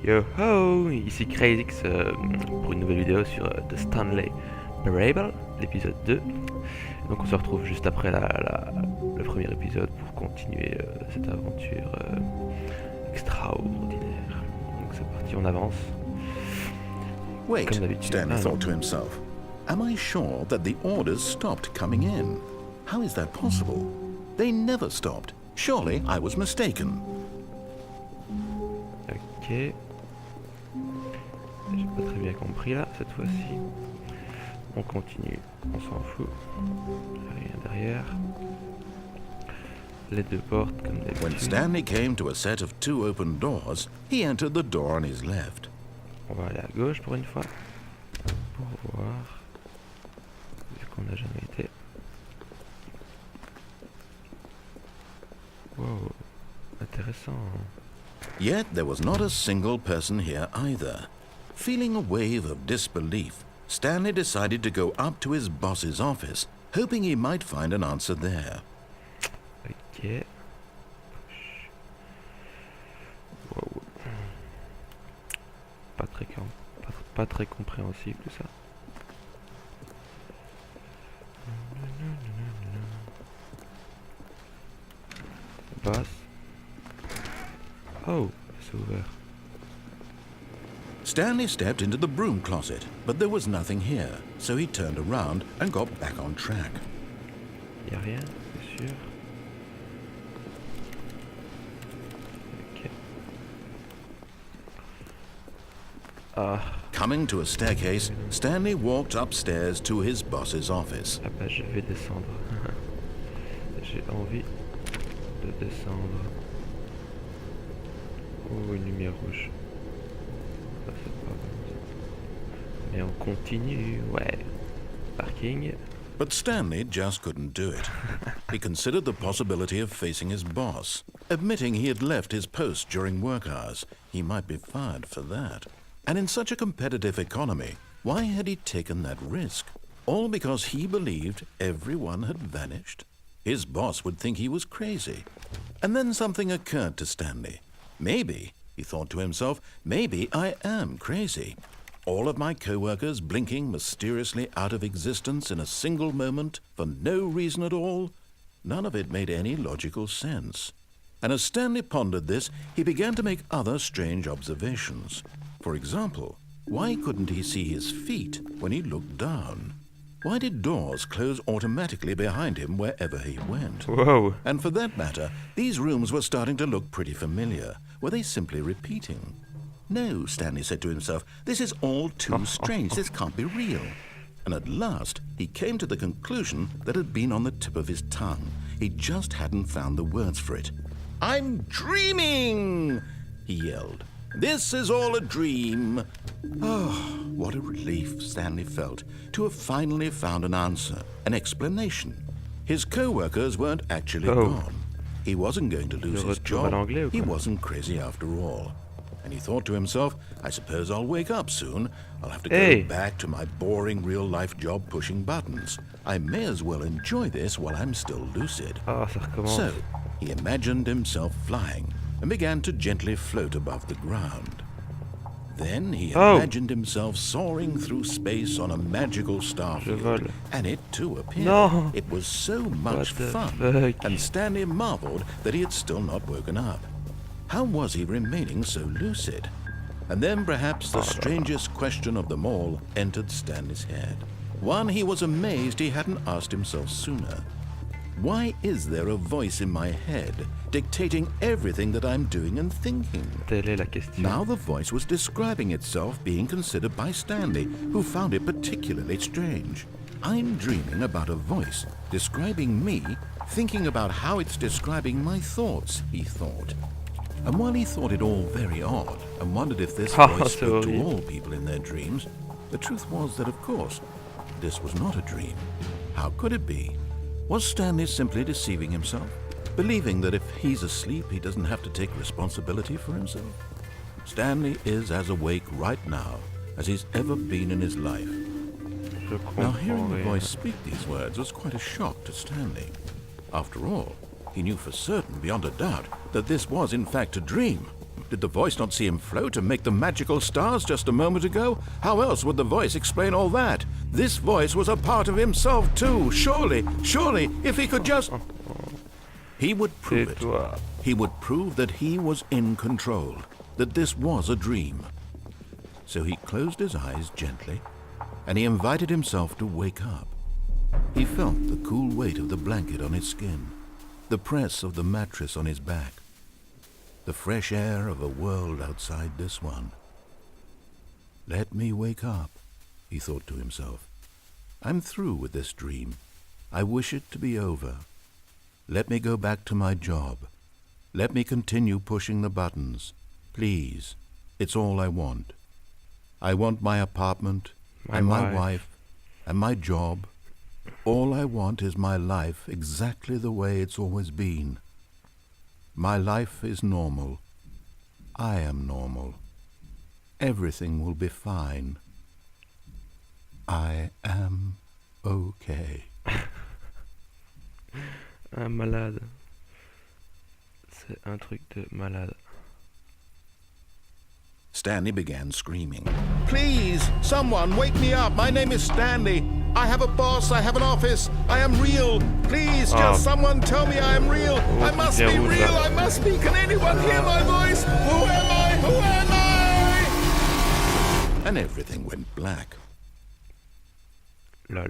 Yo ho, ici CrazyX pour une nouvelle vidéo sur The Stanley Parable, l'épisode 2. Donc on se retrouve juste après le premier épisode pour continuer cette aventure extraordinaire. Donc c'est parti, on avance. Wait, Comme d'habitude. Stanley thought to himself. Am I sure that the orders stopped coming in? How is that possible? They never stopped. Surely I was mistaken. Ok. J'ai pas très bien compris là, cette fois-ci. On continue, on s'en fout. Rien derrière. Les deux portes comme When d'habitude. Stanley came to a set of 2 open doors, he entered the door on his left. On va aller à gauche pour une fois. Pour voir. Vu qu'on n'a jamais été. Wow. Intéressant. Yet there was not a single person here either. Feeling a wave of disbelief, Stanley decided to go up to his boss's office, hoping he might find an answer there. Ok. Wow. Pas très compréhensible tout ça. Boss. Oh, c'est ouvert. Stanley stepped into the broom closet, but there was nothing here, so he turned around and got back on track. Y'a rien, c'est sûr. Ok. Ah, Coming to a staircase, Stanley walked upstairs to his boss's office. ah bah je vais descendre. J'ai envie de descendre. Oh, une lumière rouge. Ça c'est pas bon. Mais on continue, ouais. Parking. But Stanley just couldn't do it. He considered the possibility of facing his boss. Admitting he had left his post during work hours, he might be fired for that. And in such a competitive economy, why had he taken that risk? All because he believed everyone had vanished? His boss would think he was crazy. And then something occurred to Stanley. Maybe, he thought to himself, maybe I am crazy. All of my co-workers blinking mysteriously out of existence in a single moment for no reason at all? None of it made any logical sense. And as Stanley pondered this, he began to make other strange observations. For example, why couldn't he see his feet when he looked down? Why did doors close automatically behind him wherever he went? Wow. And for that matter, these rooms were starting to look pretty familiar. Were they simply repeating? No, Stanley said to himself, this is all too strange. This can't be real. And at last, he came to the conclusion that had been on the tip of his tongue. He just hadn't found the words for it. I'm dreaming, he yelled. This is all a dream. Oh, what a relief Stanley felt to have finally found an answer, an explanation. His co-workers weren't actually gone. He wasn't going to lose his job. He wasn't crazy after all. And he thought to himself, I suppose I'll wake up soon. I'll have to go back to my boring real-life job pushing buttons. I may as well enjoy this while I'm still lucid. Ah, ça recommence. So, he imagined himself flying and began to gently float above the ground. Then he imagined himself soaring through space on a magical starfield, and it too appeared. No. It was so much fun, and Stanley marveled that he had still not woken up. How was he remaining so lucid? And then perhaps the strangest question of them all entered Stanley's head. One he was amazed he hadn't asked himself sooner. Why is there a voice in my head dictating everything that I'm doing and thinking? Telle est la question. Now the voice was describing itself being considered by Stanley, who found it particularly strange. I'm dreaming about a voice describing me, thinking about how it's describing my thoughts, he thought. And while he thought it all very odd and wondered if this voice spoke to all people in their dreams, the truth was that, of course, this was not a dream. How could it be? Was Stanley simply deceiving himself, believing that if he's asleep, he doesn't have to take responsibility for himself? Stanley is as awake right now as he's ever been in his life. Now, hearing the voice speak these words was quite a shock to Stanley. After all, he knew for certain, beyond a doubt, that this was in fact a dream. Did the voice not see him float and make the magical stars just a moment ago? How else would the voice explain all that? This voice was a part of himself too. Surely, if he could just... He would prove it. He would prove that he was in control, that this was a dream. So he closed his eyes gently, and he invited himself to wake up. He felt the cool weight of the blanket on his skin, the press of the mattress on his back, the fresh air of a world outside this one. Let me wake up, he thought to himself. I'm through with this dream. I wish it to be over. Let me go back to my job. Let me continue pushing the buttons. Please, it's all I want. I want my apartment, and my wife, and my job. All I want is my life exactly the way it's always been. My life is normal. I am normal. Everything will be fine. I am okay. Un malade. C'est un truc de malade. Stanley began screaming. Please, someone, wake me up. My name is Stanley. I have a boss. I have an office. I am real. Please, just someone tell me I am real. I must be real. I must be. Can anyone hear my voice? Who am I? Who am I? And everything went black. Lol.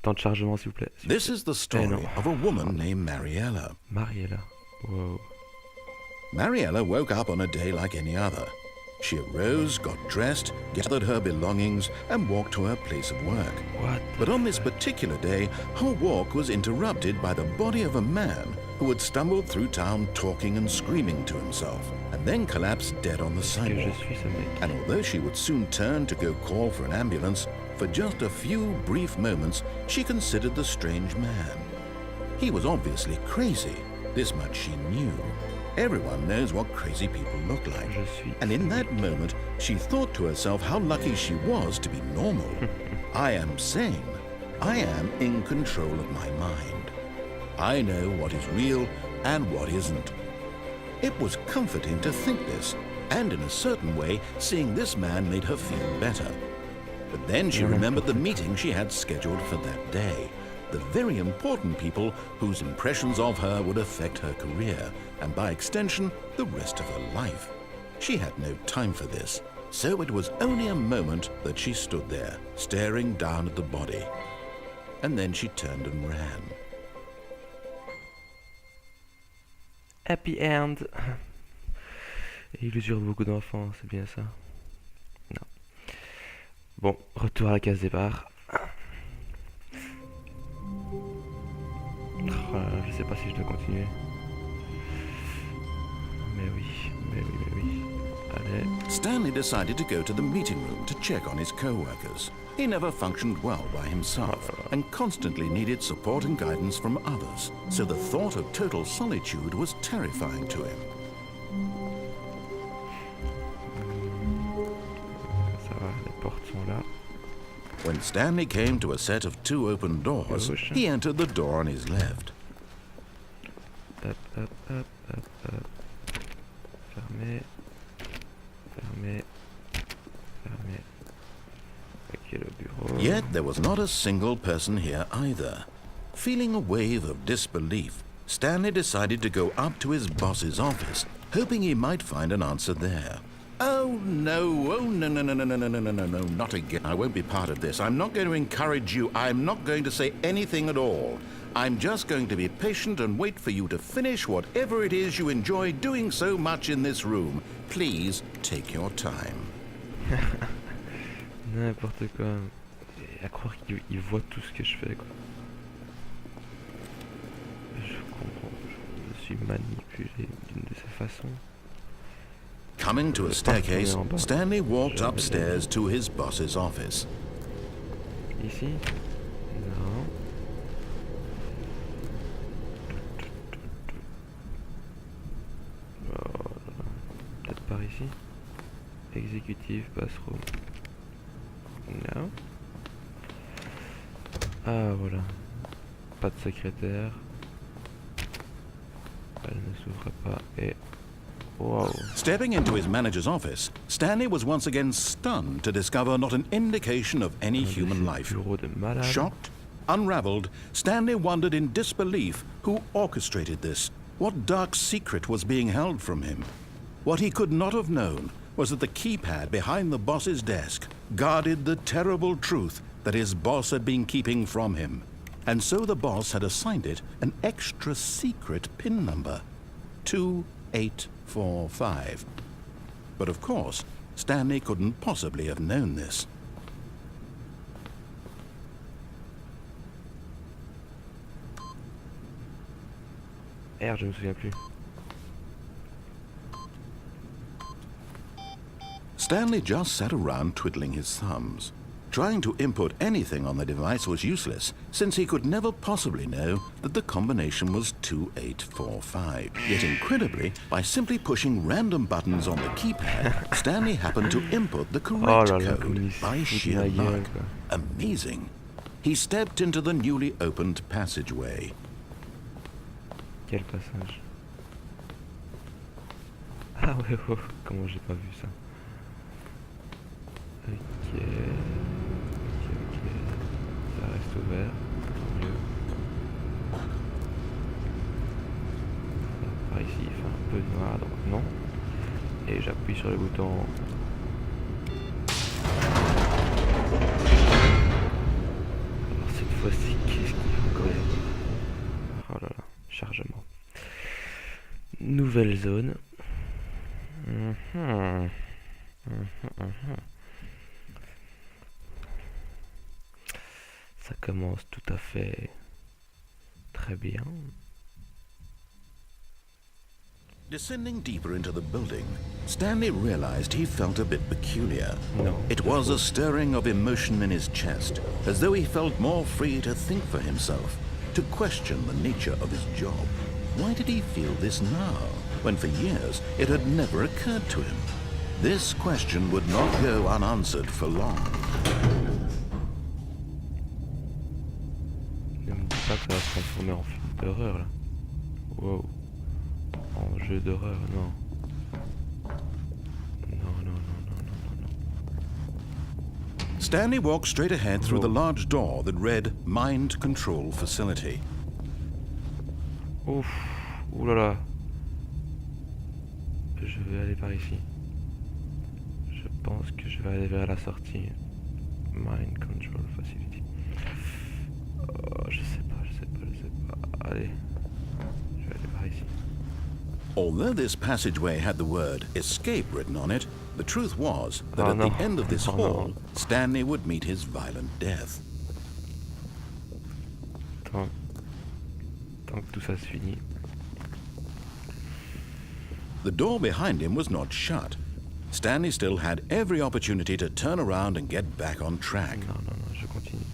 Temps de chargement, s'il vous plaît. This is the story of a woman named Mariella. Mariella. Wow. Mariella woke up on a day like any other. She arose, got dressed, gathered her belongings, and walked to her place of work. What? But on this particular day, her walk was interrupted by the body of a man who had stumbled through town talking and screaming to himself, and then collapsed dead on the sidewalk. And although she would soon turn to go call for an ambulance, for just a few brief moments, she considered the strange man. He was obviously crazy. This much she knew. Everyone knows what crazy people look like. And in that moment, she thought to herself how lucky she was to be normal. I am sane. I am in control of my mind. I know what is real and what isn't. It was comforting to think this, and in a certain way, seeing this man made her feel better. But then she remembered the meeting she had scheduled for that day. The very important people whose impressions of her would affect her career, and by extension, the rest of her life. She had no time for this, so it was only a moment that she stood there, staring down at the body. And then she turned and ran. Happy end. Et il usure beaucoup d'enfants, c'est bien ça? Non. Bon, retour à la case départ. Je sais pas si je dois continuer. Mais oui. Allez. Stanley decided to go to the meeting room to check on his co-workers. He never functioned well by himself and constantly needed support and guidance from others. So the thought of total solitude was terrifying to him. Ça va, les portes sont là. When Stanley came to a set of 2 open doors, he entered the door on his left. Hop. Fermé. Ok, le bureau. Yet there was not a single person here either. Feeling a wave of disbelief, Stanley decided to go up to his boss's office, hoping he might find an answer there. Oh no, no, not again. I won't be part of this. I'm not going to encourage you. I'm not going to say anything at all. I'm just going to be patient and wait for you to finish whatever it is you enjoy doing so much in this room. Please take your time. N'importe quoi. Et à croire qu'il voit tout ce que je fais, quoi. Je comprends. Je suis manipulé d'une de ces façons. Coming to a staircase, Stanley walked upstairs to his boss's office. Ici? Non. Oh, peut-être par ici? Exécutif, bathroom. Non. Ah, voilà. Pas de secrétaire. Elle ne s'ouvre pas. pas. Et... Wow. Stepping into his manager's office, Stanley was once again stunned to discover not an indication of any human life. Bureau de malade. Shocked, unraveled, Stanley wondered in disbelief who orchestrated this. What dark secret was being held from him? What he could not have known was that the keypad behind the boss's desk guarded the terrible truth that his boss had been keeping from him. And so the boss had assigned it an extra secret PIN number. 2845. But of course, Stanley couldn't possibly have known this. R, je me souviens plus. Stanley just sat around twiddling his thumbs. Trying to input anything on the device was useless, since he could never possibly know that the combination was 2845. Yet incredibly, by simply pushing random buttons on the keypad, Stanley happened to input the correct code by sheer luck. Amazing. He stepped into the newly opened passageway. Quel passage? Ah ouais, oh, comment j'ai pas vu ça. Ok. Ça reste ouvert, tant mieux. Par ici il fait un peu noir, donc non. Et j'appuie sur le bouton. Alors cette fois-ci, qu'est-ce qu'il faut encore? Oh là là, chargement. Nouvelle zone. Ça commence tout à fait très bien. Descending deeper into the building, Stanley realized he felt a bit peculiar. No. It was a stirring of emotion in his chest, as though he felt more free to think for himself, to question the nature of his job. Why did he feel this now, when for years it had never occurred to him? This question would not go unanswered for long. Ne me dis pas que ça va se transformer en film d'horreur là. Wow. En jeu d'horreur, non. Non. Stanley walked straight ahead through the large door that read Mind Control Facility. Ouf. Ouh là là. Je vais aller par ici. Je pense que je vais aller vers la sortie. Mind Control Facility. Oh, je sais pas. Allez. Je vais aller par ici. Although this passageway had the word escape written on it, the truth was that at the end of this hall, Stanley would meet his violent death. Tant que tout ça se finit. The door behind him was not shut. Stanley still had every opportunity to turn around and get back on track. Non, je continue.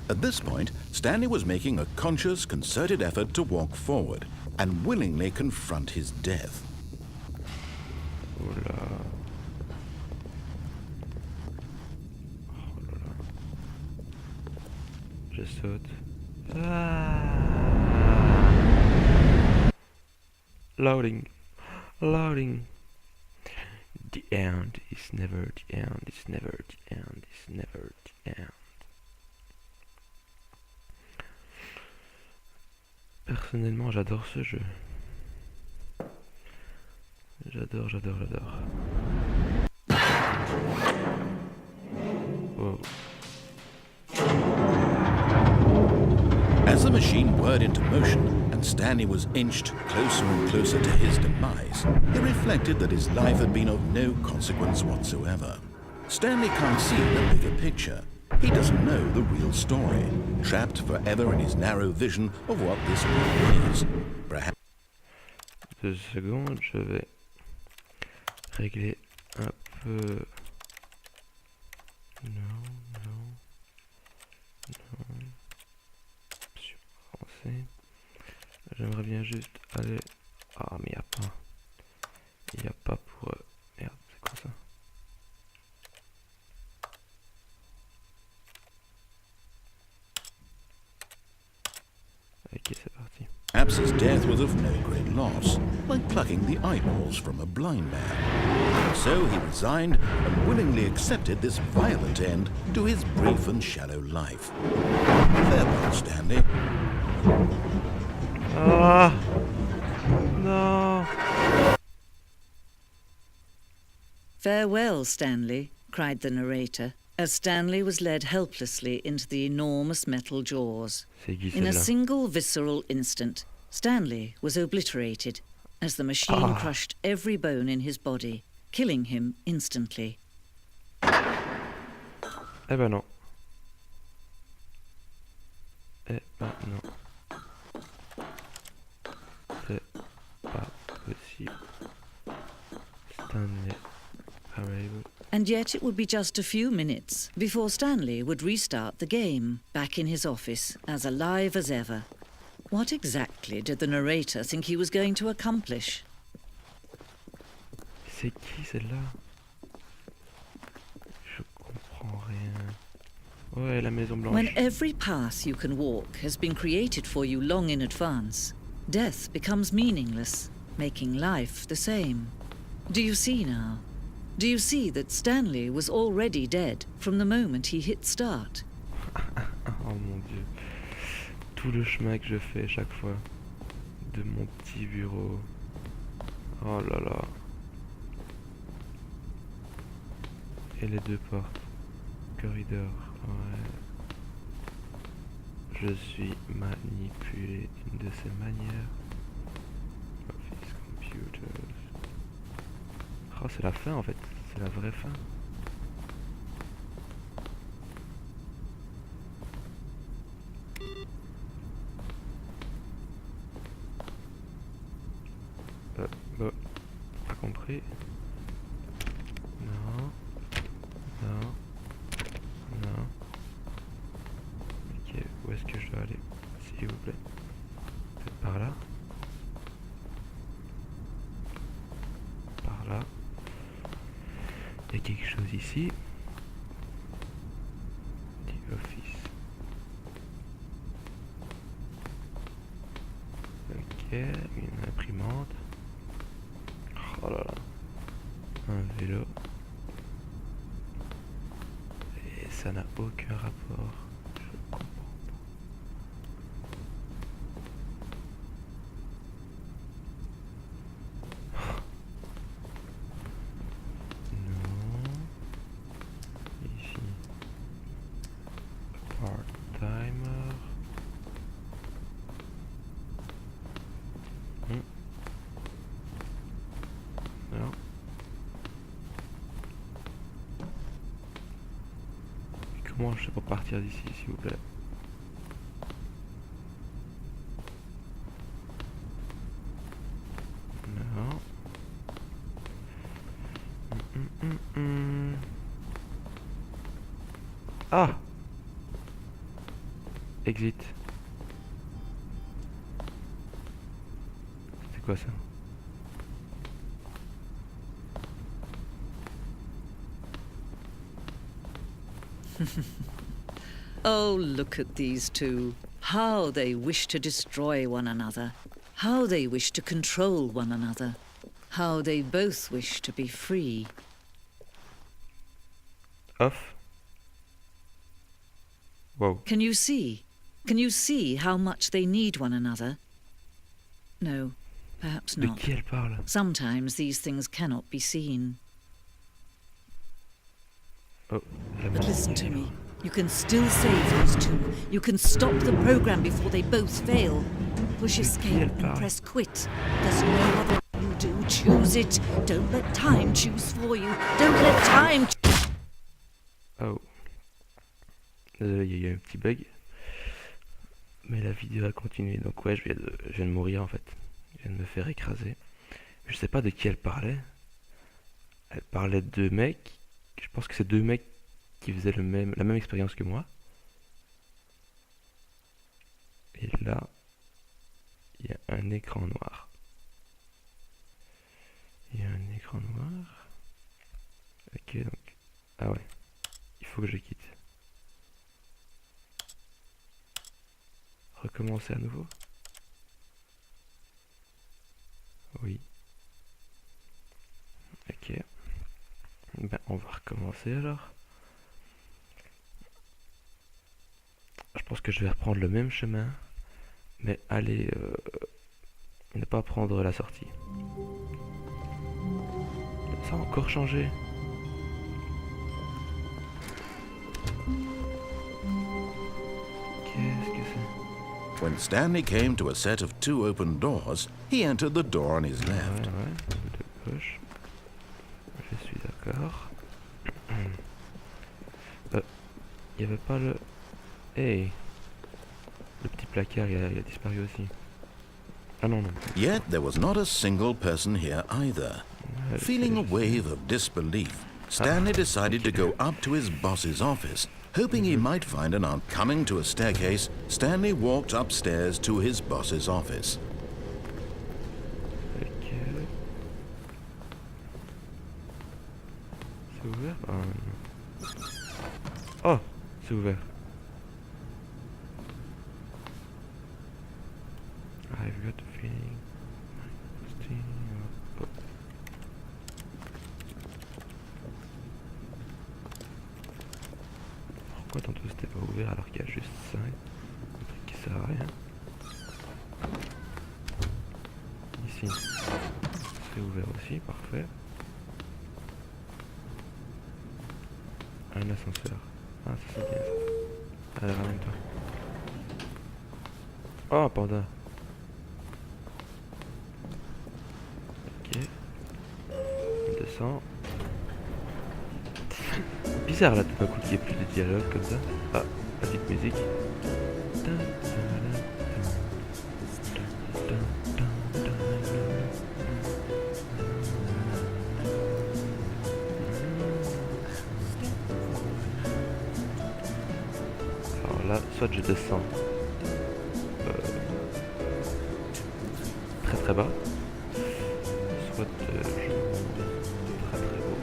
At this point, Stanley was making a conscious, concerted effort to walk forward and willingly confront his death. Oh là. Je saute. Loading. The end is never the end, it's never the end, it's never the end. Personnellement, j'adore ce jeu. J'adore. Oh. As the machine whirred into motion and Stanley was inched closer and closer to his demise, he reflected that his life had been of no consequence whatsoever. Stanley can't see the bigger picture. He doesn't know the real story, trapped forever in his narrow vision of what this world is. Perhaps 2 secondes, je vais régler un peu. Non. Sur français. J'aimerais bien juste aller. Ah, mais il y a pas pour. Merde, c'est quoi ça? Ok, c'est parti. Perhaps his death was of no great loss, like plucking the eyeballs from a blind man. So he resigned and willingly accepted this violent end to his brief and shallow life. Farewell, Stanley. Ah non. "Farewell, Stanley," cried the narrator, as Stanley was led helplessly into the enormous metal jaws. C'est qui In a celle-là? single visceral instant, Stanley was obliterated as the machine crushed every bone in his body, killing him instantly. Eh ben non. Eh ben non. C'est pas possible. Stanley Parable. And yet it would be just a few minutes before Stanley would restart the game, back in his office, as alive as ever. What exactly did the narrator think he was going to accomplish? C'est qui celle-là? Je comprends rien. Ouais, la Maison Blanche. When every path you can walk has been created for you long in advance, death becomes meaningless, making life the same. Do you see now? Do you see that Stanley was already dead from the moment he hit start? Oh mon dieu. Tout le chemin que je fais chaque fois de mon petit bureau. Oh là là. Et les deux portes. Corridor. Ouais. Je suis manipulé d'une de ces manières. Office computers. Oh, c'est la fin en fait. C'est la vraie fin. Bon, pas compris. Non. Non. Non. Ok, où est-ce que je dois aller? S'il vous plaît. Peut-être par là. Par là. Il y a quelque chose ici. The office. Ok, une imprimante. Oh là là. Un vélo. Et ça n'a aucun rapport. Je comprends pas. Non. Ici. Part-timer. Non. Comment je fais pour partir d'ici, s'il vous plaît? Non. Ah! Exit. C'est quoi ça? Oh, look at these two. How they wish to destroy one another. How they wish to control one another. How they both wish to be free. Off. Wow. Can you see? Can you see how much they need one another? No, perhaps De not. qui elle parle? Sometimes these things cannot be seen. Oh, la But musique listen to est me. libre. You can still save those two. You can stop the program before they both fail. Push escape and press quit. There's no other you do. Choose it. Don't let time choose for you. Don't let time. Oh. Désolé, il y a eu un petit bug. Mais la vidéo a continué. Donc ouais, je viens de mourir en fait. Je viens de me faire écraser. Je sais pas de qui elle parlait. Elle parlait de deux mecs. Je pense que c'est deux mecs qui faisaient la même expérience que moi. Et là, il y a un écran noir. Il y a un écran noir. Ok, donc... Ah ouais. Il faut que je quitte. recommencer à nouveau? Oui. Ok. Ben, on va recommencer alors. Je pense que je vais reprendre le même chemin, mais aller ne pas prendre la sortie. Ça a encore changé. Qu'est-ce que c'est? When Stanley came to a set of 2 open doors, he entered the door on his left. Ouais, de gauche. Je suis d'accord. Il n'y avait pas le... Hey! Le petit placard, il a disparu aussi. Ah non, non. Yet there was not a single person here either. Ouais, Feeling a je sais. wave of disbelief, Stanley decided to go up to his boss's office. Hoping he might find an aunt coming to a staircase, Stanley walked upstairs to his boss's office. Ok. C'est ouvert? Ah, non. Oh! C'est ouvert. I've got a feeling. Oh. Pourquoi tantôt c'était pas ouvert alors qu'il y a juste 5? Un truc qui sert à rien. Ici. C'est ouvert aussi, parfait. Un ascenseur. Ah, ça c'est bien ça. Allez, ramène-toi. Oh, panda. Ok. On descend. Bizarre là tout d'un coup qu'il n'y ait plus de dialogue comme ça. Ah, petite musique. Alors là, soit je descends très très bas, soit je monte très très haut.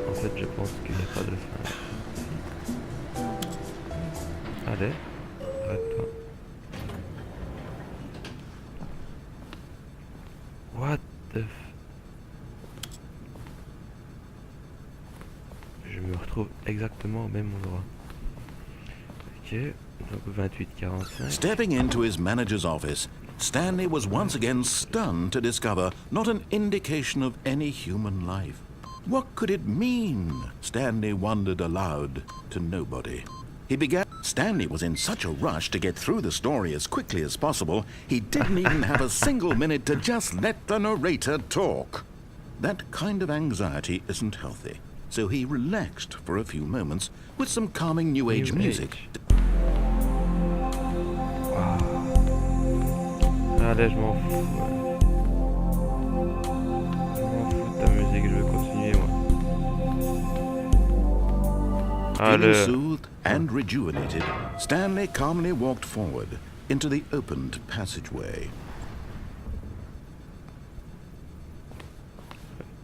En fait, je pense qu'il n'y a pas de fin. Allez, arrête-toi. What the f... Je me retrouve exactement au même endroit. Ok, donc 28-45. Stepping into his manager's office, Stanley was once again stunned to discover not an indication of any human life. What could it mean? Stanley wondered aloud to nobody. Stanley was in such a rush to get through the story as quickly as possible, he didn't even have a single minute to just let the narrator talk. That kind of anxiety isn't healthy, so he relaxed for a few moments with some calming New Age music. Allez, je m'en fous. Je m'en fous de ta musique, je vais continuer moi. Feeling soothed and rejuvenated, Stanley calmly walked forward into the opened passageway.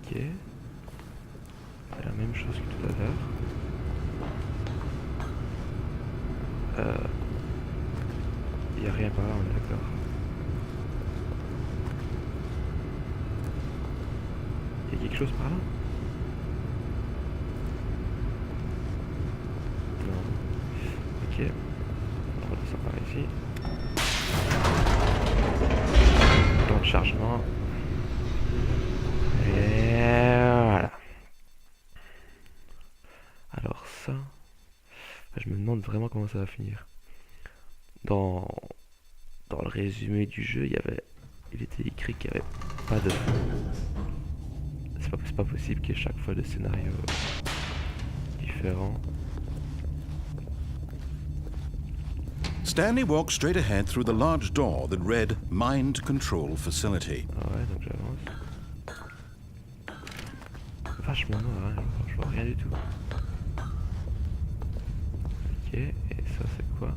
Ok. C'est la même chose que tout à l'heure. Il n'y a rien par là, on est d'accord. Il y a quelque chose par là? Non. Ok. On redescend par ici. Temps de chargement. Et voilà. Alors ça... Je me demande vraiment comment ça va finir. Dans le résumé du jeu, il était écrit qu'il n'y avait pas de fin. C'est pas possible qu'il y ait chaque fois des scénarios différents. Stanley walked straight ahead through the large door that read Mind Control Facility. Ah ouais, donc j'avance. Vachement noir, hein, je vois rien du tout. Ok, et ça c'est quoi?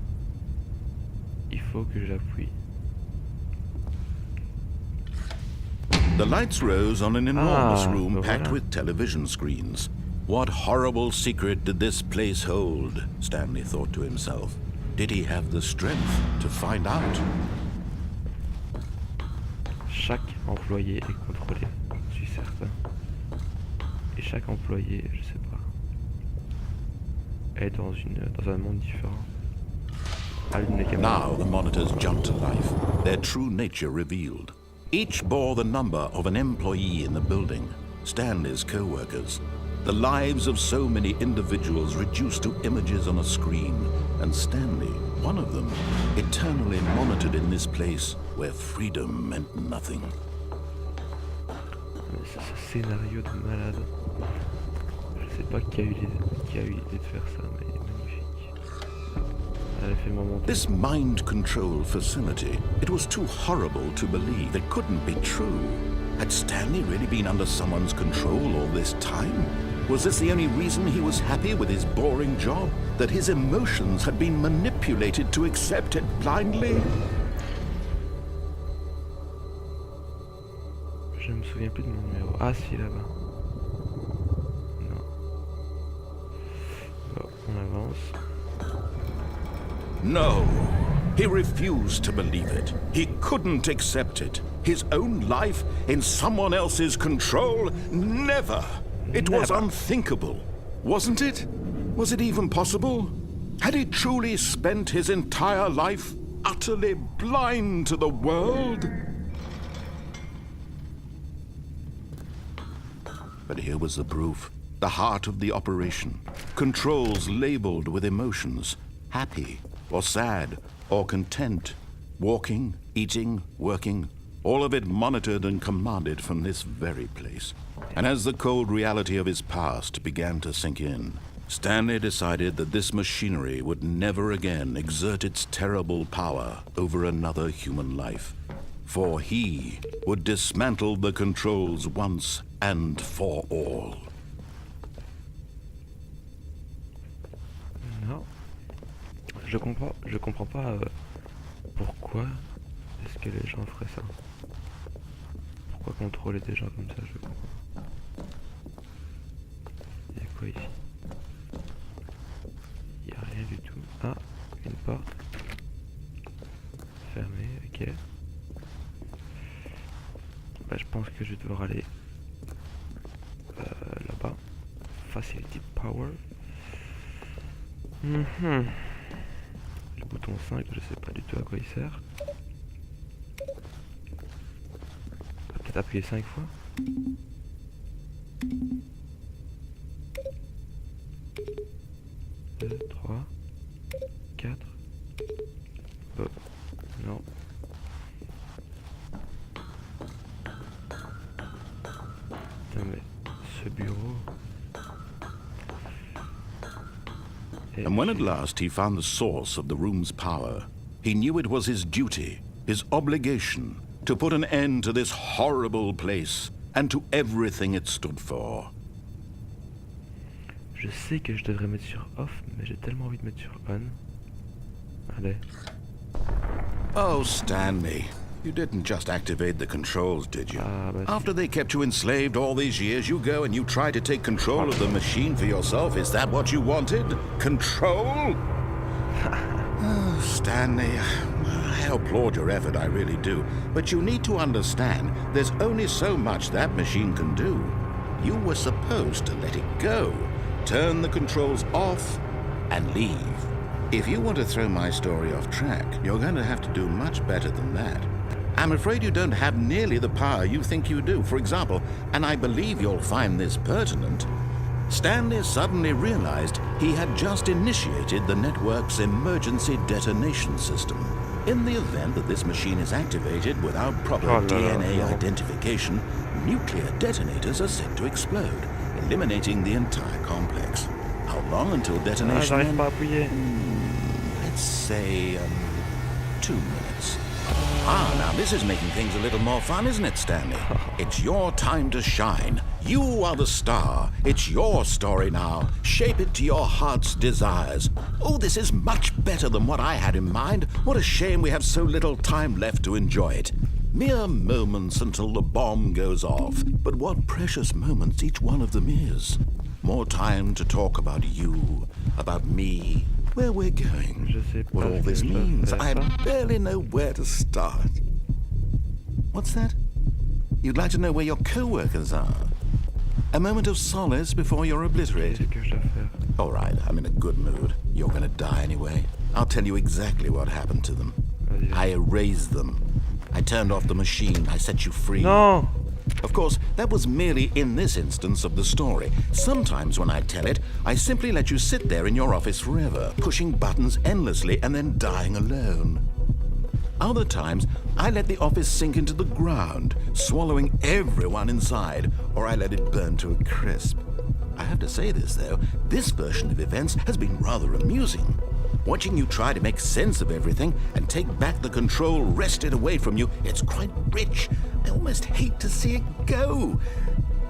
Il faut que j'appuie. The lights rose on an enormous room ben packed voilà. with television screens. What horrible secret did this place hold? Stanley thought to himself. Did he have the strength to find out? Chaque employé est contrôlé, je suis certain. Et chaque employé, je sais pas, est dans un monde différent. Now the monitors jumped to life, their true nature revealed. Each bore the number of an employee in the building, Stanley's co-workers. The lives of so many individuals reduced to images on a screen, and Stanley, one of them, eternally monitored in this place where freedom meant nothing. C'est ce scénario de malade. Je sais pas qui a eu l'idée de faire ça, mais magnifique. Elle a fait mon montage. This mind control facility, it was too horrible to believe. It couldn't be true. Had Stanley really been under someone's control all this time? Was this the only reason he was happy with his boring job? That his emotions had been manipulated to accept it blindly? Je me souviens plus de mon numéro. Ah si, là-bas. Non. Bon, on avance. No. He refused to believe it. He couldn't accept it. His own life in someone else's control? Never. It was unthinkable, wasn't it? Was it even possible? Had he truly spent his entire life utterly blind to the world? But here was the proof. The heart of the operation. Controls labeled with emotions. Happy, or sad, or content. Walking, eating, working. All of it monitored and commanded from this very place. And as the cold reality of his past began to sink in, Stanley decided that this machinery would never again exert its terrible power over another human life. For he would dismantle the controls once and for all. Non. Je comprends pas pourquoi est-ce que les gens feraient ça. Pourquoi contrôler des gens comme ça, je comprends. Il y a quoi ici? Il n'y a rien du tout. Ah, une porte. Fermée, ok. Bah, je pense que je vais devoir aller là-bas. Facility Power. Le bouton 5, je sais pas du tout à quoi il sert. On va peut-être appuyer 5 fois. 2, 3, 4. Oh, non. Putain, mais ce bureau. And when at last he found the source of the room's power, he knew it was his duty, his obligation, to put an end to this horrible place and to everything it stood for. Je sais que je devrais mettre sur off, mais j'ai tellement envie de mettre sur on. Allez. Oh, Stanley, you didn't just activate the controls, did you? Bah After they kept you enslaved all these years, you go and you try to take control of the machine for yourself. Is that what you wanted? Control? Oh, Stanley, I applaud your effort, I really do. But you need to understand, there's only so much that machine can do. You were supposed to let it go. Turn the controls off and leave. If you want to throw my story off track, you're going to have to do much better than that. I'm afraid you don't have nearly the power you think you do. For example, and I believe you'll find this pertinent, Stanley suddenly realized he had just initiated the network's emergency detonation system. In the event that this machine is activated without proper DNA identification, nuclear detonators are set to explode, eliminating the entire complex. How long until detonation? J'arrive pas à appuyer. Let's say 2 minutes. Now this is making things a little more fun, isn't it, Stanley? It's your time to shine. You are the star. It's your story now. Shape it to your heart's desires. Oh, this is much better than what I had in mind. What a shame we have so little time left to enjoy it. Mere moments until the bomb goes off. But what precious moments each one of them is. More time to talk about you, about me, where we're going, Je sais pas what all ce que this je dois means. faire. I barely know where to start. What's that? You'd like to know where your co-workers are? A moment of solace before you're Qu'est-ce obliterated. que je dois faire? All right, I'm in a good mood. You're gonna die anyway. I'll tell you exactly what happened to them. Vas-y. I erased them. I turned off the machine. I set you free. Non! Of course, that was merely in this instance of the story. Sometimes when I tell it, I simply let you sit there in your office forever, pushing buttons endlessly and then dying alone. Other times, I let the office sink into the ground, swallowing everyone inside, or I let it burn to a crisp. I have to say this, though, this version of events has been rather amusing. Watching you try to make sense of everything and take back the control wrested away from you, it's quite rich. I almost hate to see it go.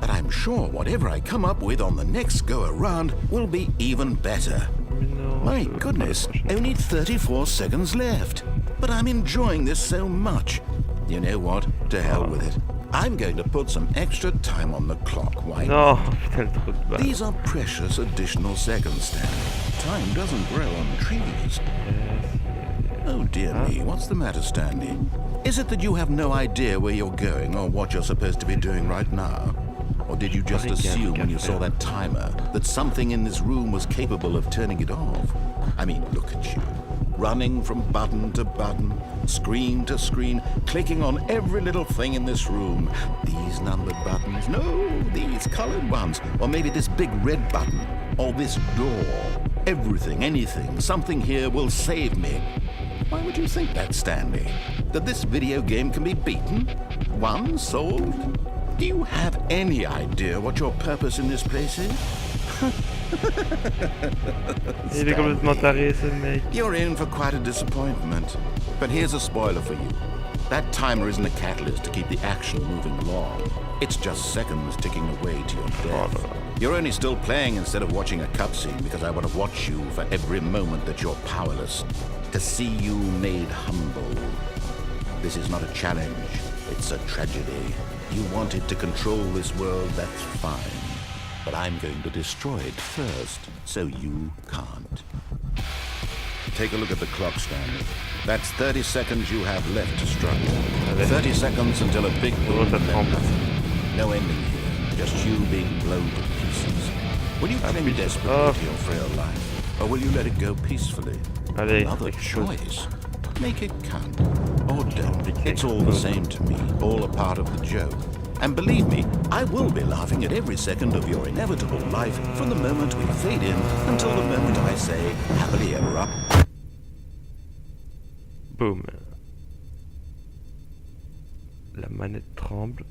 But I'm sure whatever I come up with on the next go-around will be even better. Non, My je veux pas la goodness, prochaine. only 34 seconds left. But I'm enjoying this so much. You know what? To hell with it. I'm going to put some extra time on the clock. Why Non, putain, le trou de balle. These are precious additional seconds, Stanley. Time doesn't grow on trees. Oh dear me, what's the matter, Stanley? Is it that you have no idea where you're going or what you're supposed to be doing right now? Or did you just assume when you saw that timer that something in this room was capable of turning it off? I mean, look at you. Running from button to button, screen to screen, clicking on every little thing in this room. These numbered buttons, no, these colored ones. Or maybe this big red button, or this door. Everything, anything, something here will save me. Why would you think that, Stanley? That this video game can be beaten? Won? Solved? Do you have any idea what your purpose in this place is? Il est complètement taré, ce mec. You're in for quite a disappointment. But here's a spoiler for you. That timer isn't a catalyst to keep the action moving along. It's just seconds ticking away to your death. You're only still playing instead of watching a cutscene because I want to watch you for every moment that you're powerless. To see you made humble. This is not a challenge. It's a tragedy. You wanted to control this world, that's fine. But I'm going to destroy it first, so you can't. Take a look at the clock, Stanley. That's 30 seconds you have left to struggle. 30 seconds until a big boom ça and tremble. nothing. No ending here, just you being blown to pieces. Will you cling desperately to your frail life, or will you let it go peacefully? Allez, Another explose. choice. Make it count. Or don't. It's all the same to me, all a part of the joke. And believe me, I will be laughing at every second of your inevitable life from the moment we fade in until the moment I say, happily ever up. Boum. La manette tremble.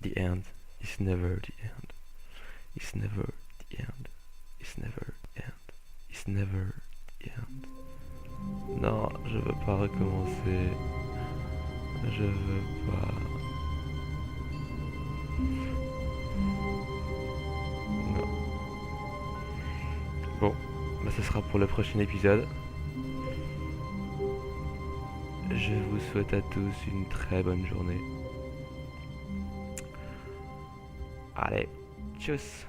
The end is never the end. It's never the end. It's never the end. It's never the end. Non, je veux pas recommencer. Je veux pas. Non. Bon, bah ce sera pour le prochain épisode. Je vous souhaite à tous une très bonne journée. Allez, tchuss!